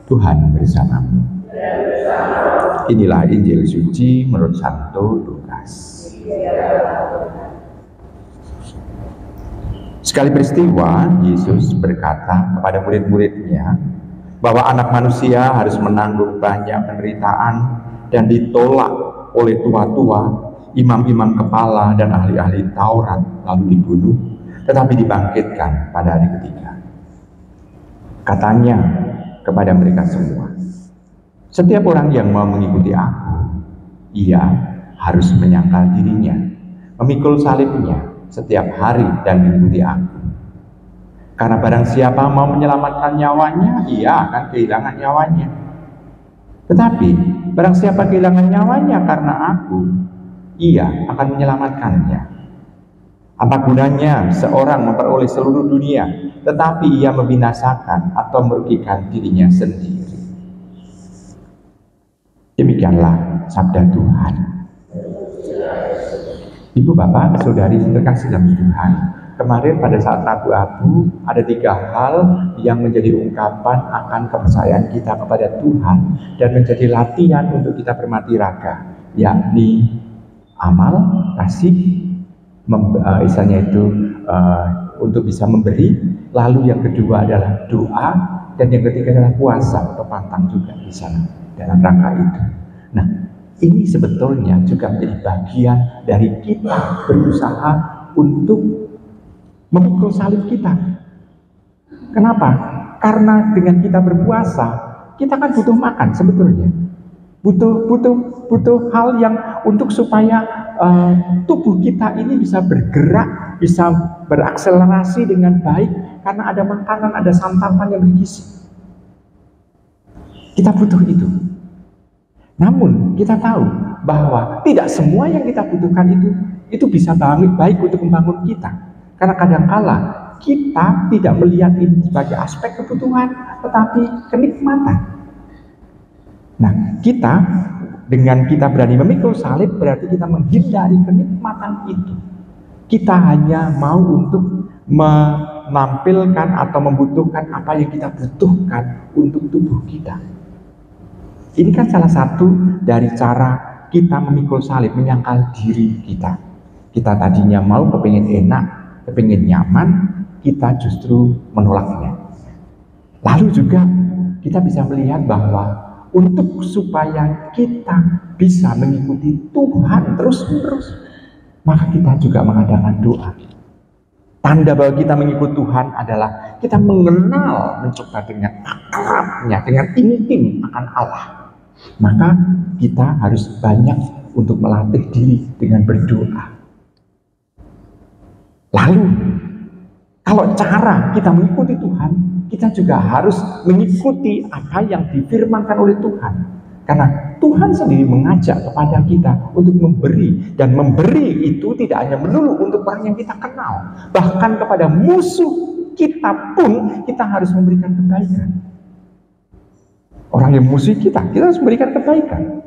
Tuhan bersamamu. Inilah Injil suci menurut Santo Lukas. Sekali peristiwa, Yesus berkata kepada murid-muridnya bahwa anak manusia harus menanggung banyak penderitaan dan ditolak oleh tua-tua, imam-imam kepala dan ahli-ahli Taurat, lalu dibunuh, tetapi dibangkitkan pada hari ketiga. Katanya kepada mereka semua, setiap orang yang mau mengikuti aku, ia harus menyangkal dirinya, memikul salibnya setiap hari dan mengikuti aku. Karena barang siapa mau menyelamatkan nyawanya, ia akan kehilangan nyawanya. Tetapi barang siapa kehilangan nyawanya karena aku, ia akan menyelamatkannya. Apa gunanya seorang memperoleh seluruh dunia, tetapi ia membinasakan atau merugikan dirinya sendiri? Demikianlah sabda Tuhan. Ibu, bapak, saudari terkasih dalam Tuhan, kemarin pada saat Rabu Abu ada 3 hal yang menjadi ungkapan akan kepercayaan kita kepada Tuhan dan menjadi latihan untuk kita bermati raga, yakni amal, kasih, misalnya itu untuk bisa memberi. Lalu yang kedua adalah doa, dan yang ketiga adalah puasa atau pantang juga di sana dalam rangka itu. Nah, ini sebetulnya juga menjadi bagian dari kita berusaha untuk memikul salib kita. Kenapa? Karena dengan kita berpuasa, kita kan butuh makan sebetulnya. Butuh hal yang untuk supaya tubuh kita ini bisa bergerak, bisa berakselerasi dengan baik, karena ada makanan, ada santapan yang bergizi. Kita butuh itu. Namun kita tahu bahwa tidak semua yang kita butuhkan itu bisa baik untuk membangun kita. Karena kadangkala kita tidak melihat ini sebagai aspek kebutuhan, tetapi kenikmatan. Nah, dengan kita berani memikul salib, berarti kita menghindari kenikmatan itu. Kita hanya mau untuk menampilkan atau membutuhkan apa yang kita butuhkan untuk tubuh kita. Ini kan salah satu dari cara kita memikul salib, menyangkal diri kita. Kita tadinya mau kepingin enak, kepingin nyaman, kita justru menolaknya. Lalu juga kita bisa melihat bahwa untuk supaya kita bisa mengikuti Tuhan terus-menerus, maka kita juga mengadakan doa. Tanda bahwa kita mengikuti Tuhan adalah kita mencoba dengan akrabnya, dengan intim akan Allah. Maka kita harus banyak untuk melatih diri dengan berdoa. Lalu, kalau cara kita mengikuti Tuhan, kita juga harus mengikuti apa yang difirmankan oleh Tuhan. Karena Tuhan sendiri mengajak kepada kita untuk memberi. Dan memberi itu tidak hanya melulu untuk orang yang kita kenal. Bahkan kepada musuh kita pun kita harus memberikan kebaikan. Orang yang musuh kita harus memberikan kebaikan.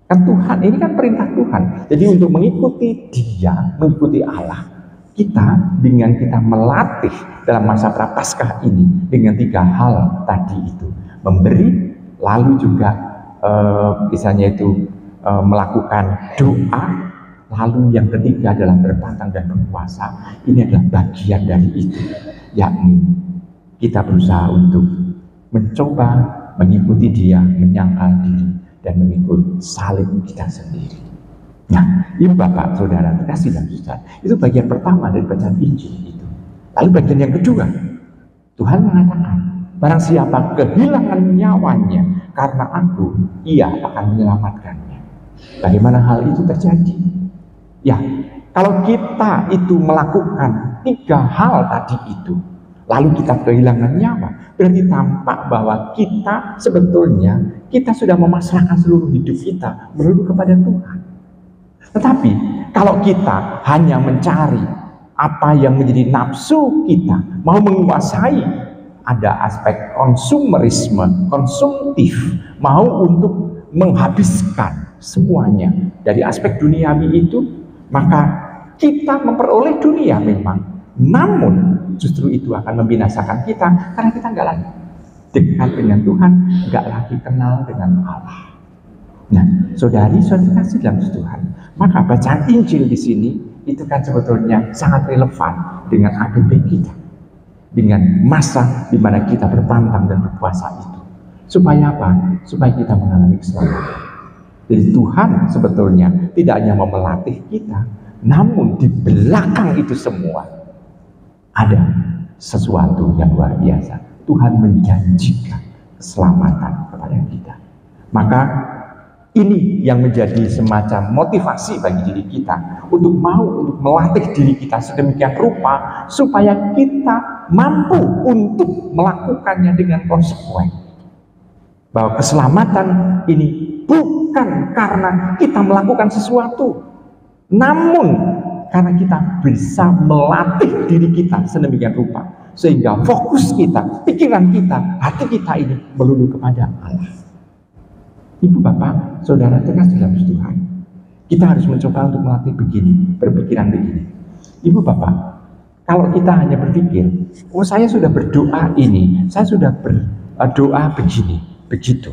Kan Tuhan, ini kan perintah Tuhan. Jadi untuk mengikuti Dia, mengikuti Allah, kita dengan kita melatih dalam masa Prapaskah ini dengan 3 hal tadi itu, memberi, lalu juga misalnya itu melakukan doa, lalu yang ketiga adalah berpantang dan berpuasa. Ini adalah bagian dari itu, yakni kita berusaha untuk mencoba mengikuti Dia, menyangkal diri dan memikul salib kita sendiri. Nah, ibu, bapak, saudara, terkasih dan saudara, itu bagian pertama dari bacaan Injil itu. Lalu bagian yang kedua, Tuhan mengatakan, barang siapa kehilangan nyawanya karena aku, ia akan menyelamatkannya. Bagaimana hal itu terjadi? Ya, kalau kita itu melakukan 3 hal tadi itu, lalu kita kehilangan nyawa, berarti tampak bahwa kita sebetulnya sudah memasrahkan seluruh hidup kita melulu kepada Tuhan. Tetapi kalau kita hanya mencari apa yang menjadi nafsu kita, mau menguasai, ada aspek konsumerisme, konsumtif, mau untuk menghabiskan semuanya dari aspek duniawi itu, maka kita memperoleh dunia memang, Namun justru itu akan membinasakan kita karena kita nggak lagi dekat dengan Tuhan, nggak lagi kenal dengan Allah. Nah, saudari kasih dalam Tuhan, maka bacaan Injil di sini itu kan sebetulnya sangat relevan dengan APB kita, dengan masa di mana kita berpantang dan berpuasa itu. Supaya apa? Supaya kita mengalami keselamatan. Jadi Tuhan sebetulnya tidak hanya memelatih kita, namun di belakang itu semua ada sesuatu yang luar biasa. Tuhan menjanjikan keselamatan kepada kita. Maka ini yang menjadi semacam motivasi bagi diri kita untuk melatih diri kita sedemikian rupa supaya kita mampu untuk melakukannya dengan konsekuen. Bahwa keselamatan ini bukan karena kita melakukan sesuatu, namun karena kita bisa melatih diri kita sedemikian rupa sehingga fokus kita, pikiran kita, hati kita ini melulu kepada Allah. Ibu bapak, saudara terkasih dalam Tuhan, kita harus mencoba untuk melatih begini, berpikiran begini. Ibu bapak, kalau kita hanya berpikir, oh saya sudah berdoa ini, saya sudah berdoa begini, begitu,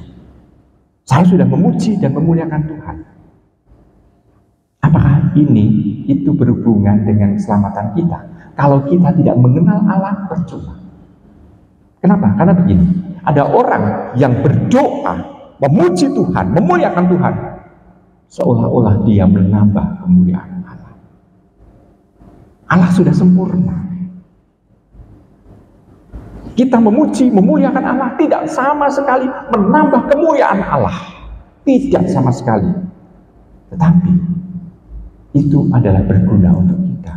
saya sudah memuji dan memuliakan Tuhan. Apakah ini itu berhubungan dengan keselamatan kita? Kalau kita tidak mengenal Allah, percuma. Kenapa? Karena begini, ada orang yang berdoa, memuji Tuhan, memuliakan Tuhan, seolah-olah dia menambah kemuliaan Allah. Allah sudah sempurna. Kita memuji, memuliakan Allah tidak sama sekali menambah kemuliaan Allah. Tidak sama sekali. Tetapi itu adalah berguna untuk kita.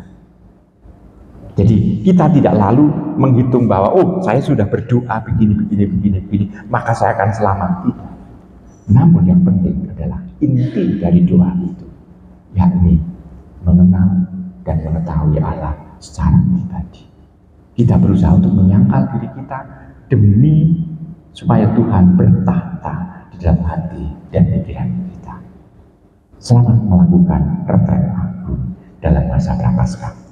Jadi kita tidak lalu menghitung bahwa oh saya sudah berdoa begini, maka saya akan selamat. Tidak. Namun yang penting adalah inti dari doa itu, yakni mengenal dan mengetahui Allah secara pribadi. Kita berusaha untuk menyangkal diri kita demi supaya Tuhan bertahta di dalam hati dan pikiran kita. Selamat melakukan retret agung dalam masa Prapaskah.